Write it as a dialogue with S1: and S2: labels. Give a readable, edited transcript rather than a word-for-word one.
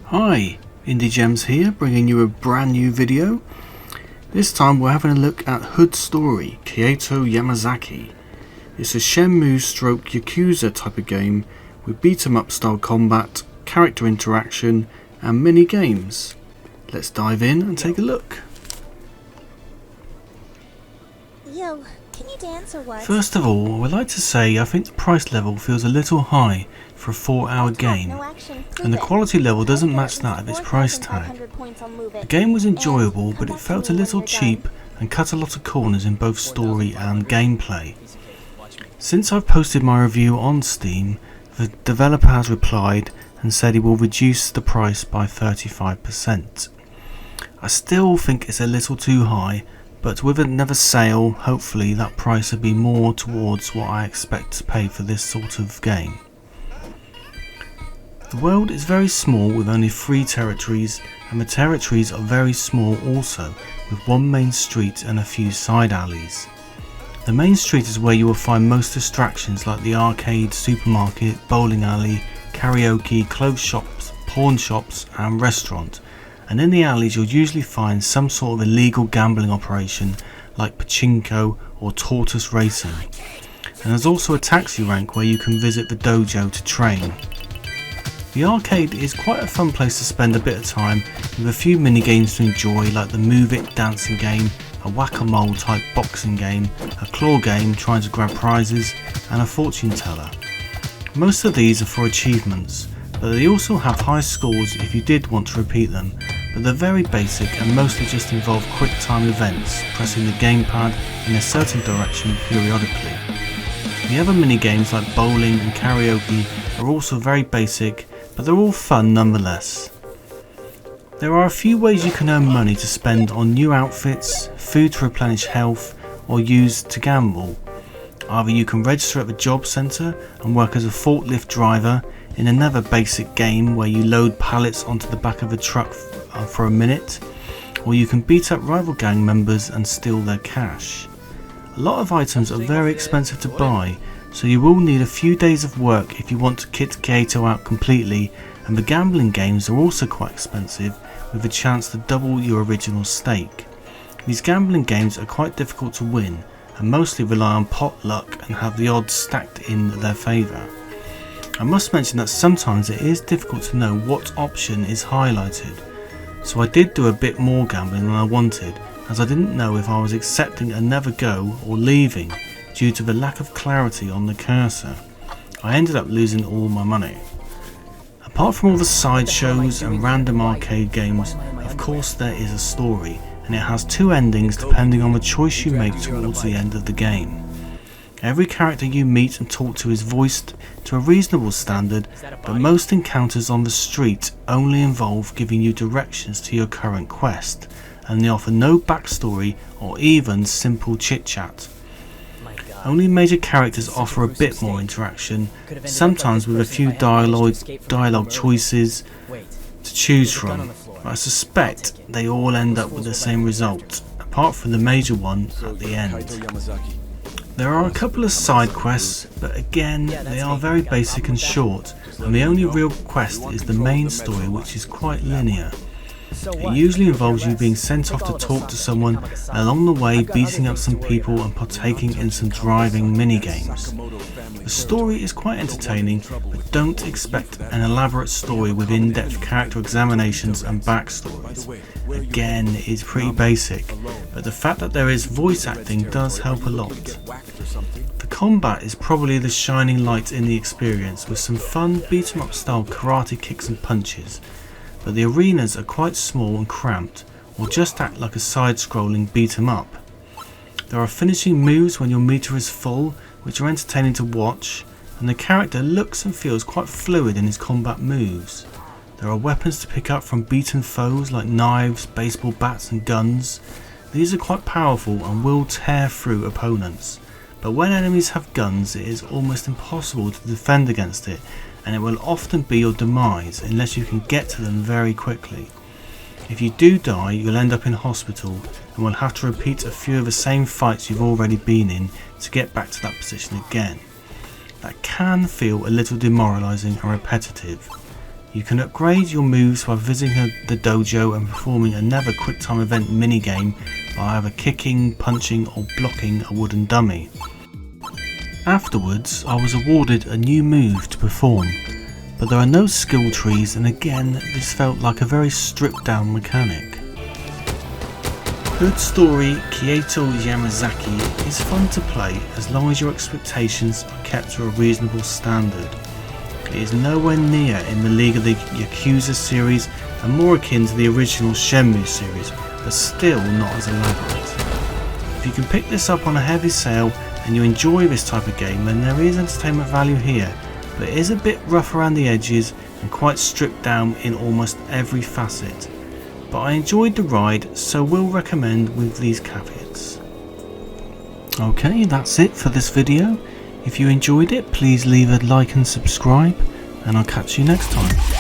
S1: Hi, IndieGems here, bringing you a brand new video. This time we're having a look at Hood Story, Kaito Yamazaki. It's a shenmue stroke Yakuza type of game with beat 'em up style combat, character interaction and mini games. Let's dive in and take a look.
S2: Yo, can you dance or what?
S1: First of all, I would like to say I think the price level feels a little high for a 4-hour game, and the quality level doesn't match that of its price tag. The game was enjoyable, but it felt a little cheap and cut a lot of corners in both story and gameplay. Since I've posted my review on Steam, the developer has replied and said he will reduce the price by 35%. I still think it's a little too high, but with another sale, hopefully that price will be more towards what I expect to pay for this sort of game. The world is very small with only 3 territories, and the territories are very small also, with one main street and a few side alleys. The main street is where you will find most distractions like the arcade, supermarket, bowling alley, karaoke, clothes shops, pawn shops and restaurant, and in the alleys you'll usually find some sort of illegal gambling operation like pachinko or tortoise racing. And there's also a taxi rank where you can visit the dojo to train. The arcade is quite a fun place to spend a bit of time with a few mini games to enjoy like the Move It dancing game, a whack-a-mole type boxing game, a claw game trying to grab prizes and a fortune teller. Most of these are for achievements, but they also have high scores if you did want to repeat them, but they're very basic and mostly just involve quick time events, pressing the gamepad in a certain direction periodically. The other mini games like bowling and karaoke are also very basic, but they're all fun nonetheless. There are a few ways you can earn money to spend on new outfits, food to replenish health, or use to gamble. Either you can register at the job centre and work as a forklift driver in another basic game where you load pallets onto the back of a truck for a minute, or you can beat up rival gang members and steal their cash. A lot of items are very expensive to buy, so you will need a few days of work if you want to kit Kaito out completely, and the gambling games are also quite expensive with a chance to double your original stake. These gambling games are quite difficult to win and mostly rely on pot luck and have the odds stacked in their favour. I must mention that sometimes it is difficult to know what option is highlighted, so I did do a bit more gambling than I wanted, as I didn't know if I was accepting another go or leaving due to the lack of clarity on the cursor. I ended up losing all my money. Apart from all the sideshows and random arcade games, of course there is a story, and it has 2 endings depending on the choice you make towards the end of the game. Every character you meet and talk to is voiced to a reasonable standard, but most encounters on the street only involve giving you directions to your current quest, and they offer no backstory or even simple chit-chat. Only major characters offer a bit more interaction, sometimes with a few dialogue choices to choose from, but I suspect they all end up with the same result, apart from the major one at the end. There are a couple of side quests, but again they are very basic and short, and the only real quest is the main story, which is quite linear. It usually involves you being sent off to talk to someone and along the way beating up some people and partaking in some driving mini-games. The story is quite entertaining, but don't expect an elaborate story with in-depth character examinations and backstories. Again, it's pretty basic, but the fact that there is voice acting does help a lot. The combat is probably the shining light in the experience, with some fun beat-em-up style karate kicks and punches. But the arenas are quite small and cramped, or just act like a side-scrolling beat-em-up. There are finishing moves when your meter is full, which are entertaining to watch, and the character looks and feels quite fluid in his combat moves. There are weapons to pick up from beaten foes like knives, baseball bats and guns. These are quite powerful and will tear through opponents, but when enemies have guns it is almost impossible to defend against it, and it will often be your demise unless you can get to them very quickly. If you do die, you'll end up in hospital and will have to repeat a few of the same fights you've already been in to get back to that position again. That can feel a little demoralising and repetitive. You can upgrade your moves by visiting the dojo and performing another quick time event minigame by either kicking, punching or blocking a wooden dummy. Afterwards, I was awarded a new move to perform, but there are no skill trees, and again this felt like a very stripped down mechanic. Good story Kaito Yamazaki is fun to play as long as your expectations are kept to a reasonable standard. It is nowhere near in the league of the Yakuza series and more akin to the original Shenmue series, but still not as elaborate. If you can pick this up on a heavy sale and you enjoy this type of game, then there is entertainment value here, but it is a bit rough around the edges and quite stripped down in almost every facet. But I enjoyed the ride, so will recommend with these caveats. Okay, that's it for this video. If you enjoyed it, please leave a like and subscribe, and I'll catch you next time.